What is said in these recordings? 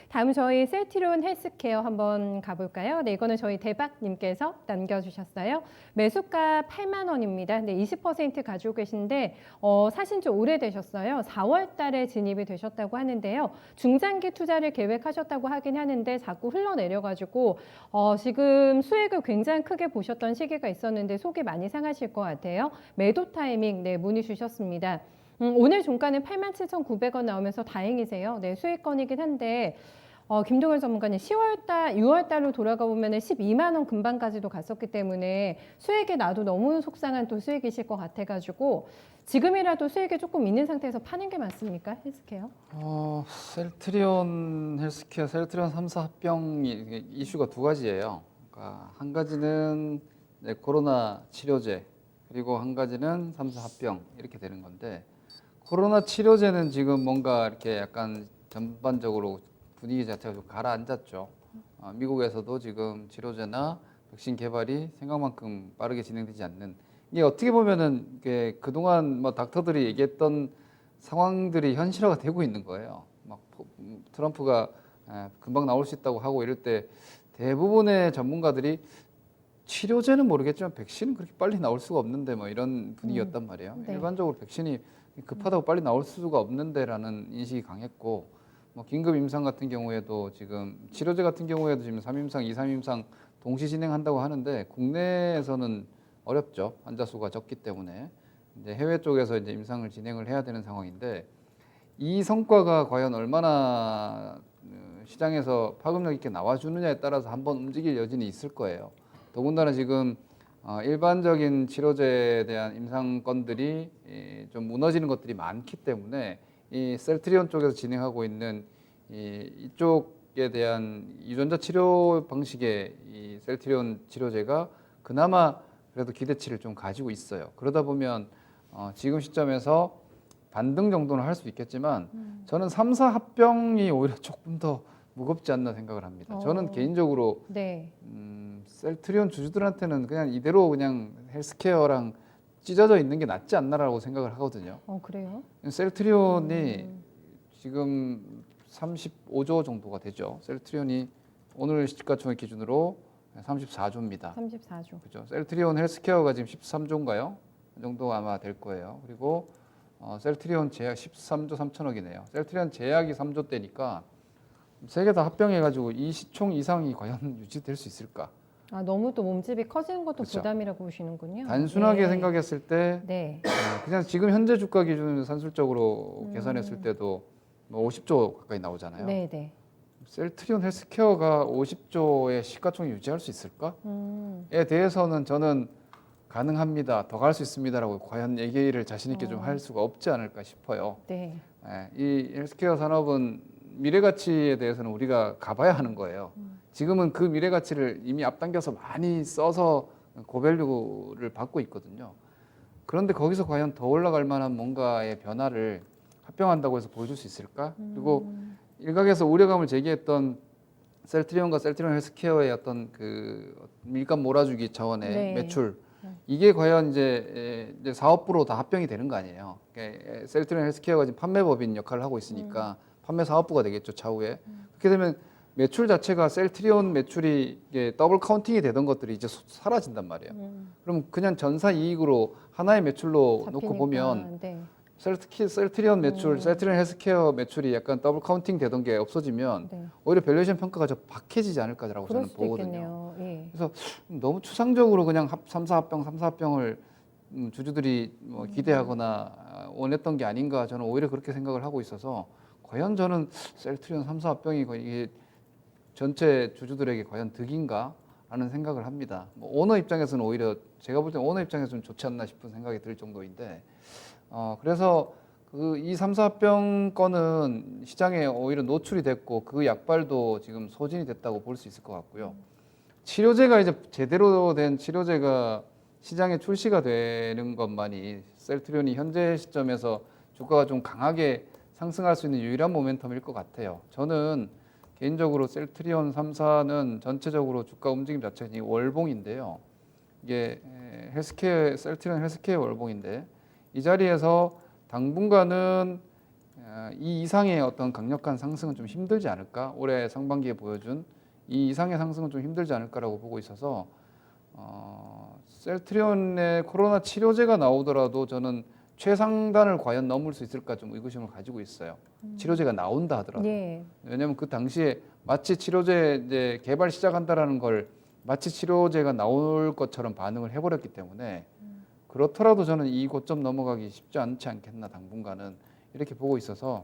다음 저희 셀트리온 헬스케어 한번 가볼까요? 네, 이거는 저희 대박님께서 남겨주셨어요. 매수가 8만 원입니다. 네, 20% 가지고 계신데 사신 지 오래되셨어요. 4월 달에 진입이 되셨다고 하는데요. 중장기 투자를 계획하셨다고 하긴 하는데 자꾸 흘러내려가지고 지금 수익을 굉장히 크게 보셨던 시기가 있었는데 속이 많이 상하실 것 같아요. 매도 타이밍 네, 문의 주셨습니다. 오늘 종가는 87,900원 나오면서 다행이세요. 네, 수익권이긴 한데 김동현 전문가님 10월달, 6월달로 돌아가 보면 12만 원 근방까지도 갔었기 때문에 수익이 나도 너무 속상한 또 수익이실 것 같아가지고 지금이라도 수익이 조금 있는 상태에서 파는 게 맞습니까? 헬스케어? 셀트리온 헬스케어, 셀트리온 3사 합병이 이슈가 두 가지예요. 그러니까 한 가지는 이제 코로나 치료제, 그리고 한 가지는 3사 합병 이렇게 되는 건데 코로나 치료제는 지금 뭔가 이렇게 약간 전반적으로 분위기 자체가 좀 가라앉았죠. 미국에서도 지금 치료제나 백신 개발이 생각만큼 빠르게 진행되지 않는, 이게 어떻게 보면은 이게 그동안 뭐 닥터들이 얘기했던 상황들이 현실화가 되고 있는 거예요. 막 트럼프가 금방 나올 수 있다고 하고 이럴 때 대부분의 전문가들이 치료제는 모르겠지만 백신은 그렇게 빨리 나올 수가 없는데 뭐 이런 분위기였단 말이에요. 네. 일반적으로 백신이 급하다고 빨리 나올 수가 없는데라는 인식이 강했고, 뭐 긴급 임상 같은 경우에도 지금 치료제 같은 경우에도 지금 3임상, 2, 3임상 동시 진행한다고 하는데 국내에서는 어렵죠. 환자 수가 적기 때문에 이제 해외 쪽에서 이제 임상을 진행을 해야 되는 상황인데 이 성과가 과연 얼마나 시장에서 파급력 있게 나와주느냐에 따라서 한번 움직일 여지는 있을 거예요. 더군다나 지금 일반적인 치료제에 대한 임상 건들이 좀 무너지는 것들이 많기 때문에 이 셀트리온 쪽에서 진행하고 있는 이쪽에 대한 유전자 치료 방식의 이 셀트리온 치료제가 그나마 그래도 기대치를 좀 가지고 있어요. 그러다 보면 지금 시점에서 반등 정도는 할 수 있겠지만 저는 3사 합병이 오히려 조금 더 무겁지 않나 생각을 합니다. 저는 개인적으로 네. 셀트리온 주주들한테는 그냥 이대로 그냥 헬스케어랑 찢어져 있는 게 낫지 않나라고 생각을 하거든요. 그래요? 셀트리온이 지금 35조 정도가 되죠. 셀트리온이 오늘 시가총액 기준으로 34조입니다. 34조. 그죠? 셀트리온 헬스케어가 지금 13조인가요? 그 정도 아마 될 거예요. 그리고 셀트리온 제약 13조 3천억이네요. 셀트리온 제약이 3조대니까 세 개 다 합병해가지고 이 시총 이상이 과연 유지될 수 있을까? 너무 또 몸집이 커지는 것도 그렇죠. 부담이라고 보시는군요. 단순하게 네. 생각했을 때 네. 그냥 지금 현재 주가 기준으로 산술적으로 계산했을 때도 뭐 50조 가까이 나오잖아요. 네, 네. 셀트리온 헬스케어가 50조의 시가총액 유지할 수 있을까?에 대해서는 저는 가능합니다. 더 갈 수 있습니다라고 과연 얘기를 자신 있게 좀 할 수가 없지 않을까 싶어요. 네. 이 헬스케어 산업은 미래 가치에 대해서는 우리가 가봐야 하는 거예요. 지금은 그 미래 가치를 이미 앞당겨서 많이 써서 고밸류를 받고 있거든요. 그런데 거기서 과연 더 올라갈 만한 뭔가의 변화를 합병한다고 해서 보여줄 수 있을까? 그리고 일각에서 우려감을 제기했던 셀트리온과 셀트리온 헬스케어의 어떤 그 밀감 몰아주기 차원의 네. 매출, 이게 과연 이제 사업부로 다 합병이 되는 거 아니에요. 그러니까 셀트리온 헬스케어가 지금 판매법인 역할을 하고 있으니까 판매 사업부가 되겠죠, 차후에. 그렇게 되면 매출 자체가 셀트리온 매출이 이게 더블 카운팅이 되던 것들이 이제 사라진단 말이에요. 그럼 그냥 전사 이익으로 하나의 매출로 놓고 잡히니까, 보면 네. 셀트리온 매출, 셀트리온 헬스케어 매출이 약간 더블 카운팅 되던 게 없어지면 네. 오히려 밸류에이션 평가가 좀 박해지지 않을까라고 그럴 저는 수도 보거든요. 있겠네요. 예. 그래서 너무 추상적으로 그냥 3사 합병, 3사 합병을 주주들이 뭐 기대하거나 원했던 게 아닌가, 저는 오히려 그렇게 생각을 하고 있어서 과연 저는 셀트리온 3사 합병이 이게 전체 주주들에게 과연 득인가 하는 생각을 합니다. 뭐 오너 입장에서는 오히려 제가 볼 때 오너 입장에서는 좋지 않나 싶은 생각이 들 정도인데 그래서 이 3사 합병 건은 시장에 오히려 노출이 됐고 그 약발도 지금 소진이 됐다고 볼 수 있을 것 같고요. 치료제가 이제 제대로 된 치료제가 시장에 출시가 되는 것만이 셀트리온이 현재 시점에서 주가가 좀 강하게 상승할 수 있는 유일한 모멘텀일 것 같아요. 저는 개인적으로 셀트리온 3사는 전체적으로 주가 움직임 자체가 월봉인데요. 이게 셀트리온 헬스케어 월봉인데 이 자리에서 당분간은 이 이상의 어떤 강력한 상승은 좀 힘들지 않을까? 올해 상반기에 보여준 이 이상의 상승은 좀 힘들지 않을까라고 보고 있어서 셀트리온의 코로나 치료제가 나오더라도 저는 최상단을 과연 넘을 수 있을까 좀 의구심을 가지고 있어요. 치료제가 나온다 하더라도. 예. 왜냐하면 그 당시에 마치 치료제 이제 개발 시작한다라는 걸 마치 치료제가 나올 것처럼 반응을 해버렸기 때문에 그렇더라도 저는 이 고점 넘어가기 쉽지 않지 않겠나 당분간은 이렇게 보고 있어서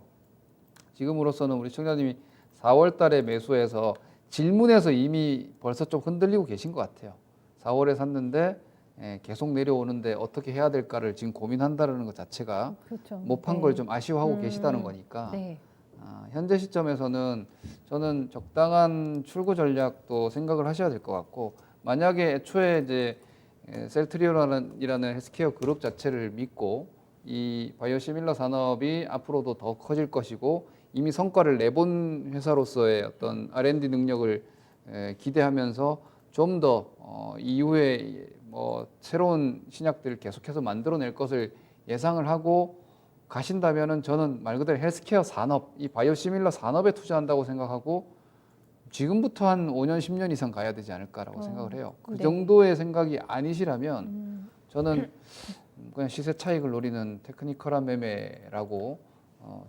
지금으로서는 우리 시청자님이 4월 달에 매수해서 질문에서 이미 벌써 좀 흔들리고 계신 것 같아요. 4월에 샀는데 계속 내려오는데 어떻게 해야 될까를 지금 고민한다는 것 자체가 그렇죠. 못 판 걸 좀 아쉬워하고 계시다는 거니까 네. 현재 시점에서는 저는 적당한 출구 전략도 생각을 하셔야 될 것 같고 만약에 애초에 이제 셀트리온이라는 헬스케어 그룹 자체를 믿고 이 바이오시밀러 산업이 앞으로도 더 커질 것이고 이미 성과를 내본 회사로서의 어떤 R&D 능력을 기대하면서 좀 더 이후에 뭐 새로운 신약들을 계속해서 만들어낼 것을 예상을 하고 가신다면은 저는 말 그대로 헬스케어 산업, 이 바이오시밀러 산업에 투자한다고 생각하고 지금부터 한 5년, 10년 이상 가야 되지 않을까라고 생각을 해요. 그 네. 정도의 생각이 아니시라면 저는 그냥 시세 차익을 노리는 테크니컬한 매매라고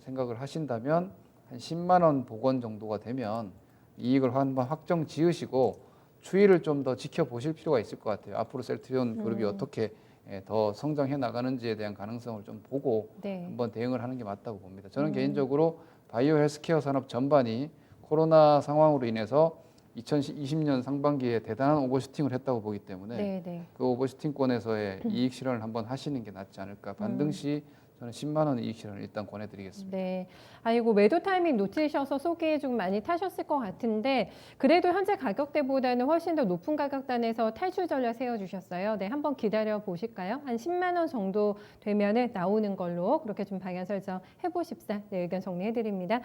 생각을 하신다면 한 10만 원 복원 정도가 되면 이익을 한번 확정 지으시고 추이를 좀 더 지켜보실 필요가 있을 것 같아요. 앞으로 셀트리온 그룹이 어떻게 더 성장해 나가는지에 대한 가능성을 좀 보고 네. 한번 대응을 하는 게 맞다고 봅니다. 저는 개인적으로 바이오 헬스케어 산업 전반이 코로나 상황으로 인해서 2020년 상반기에 대단한 오버슈팅을 했다고 보기 때문에 네, 네. 그 오버슈팅권에서의 이익 실현을 한번 하시는 게 낫지 않을까. 반등시 저는 10만 원 이익 실현을 일단 권해드리겠습니다. 네. 아이고, 매도 타이밍 놓치셔서 속이 좀 많이 타셨을 것 같은데, 그래도 현재 가격대보다는 훨씬 더 높은 가격단에서 탈출 전략 세워주셨어요. 네, 한번 기다려 보실까요? 한 10만 원 정도 되면은 나오는 걸로 그렇게 좀 방향 설정 해보십사. 네, 의견 정리해드립니다.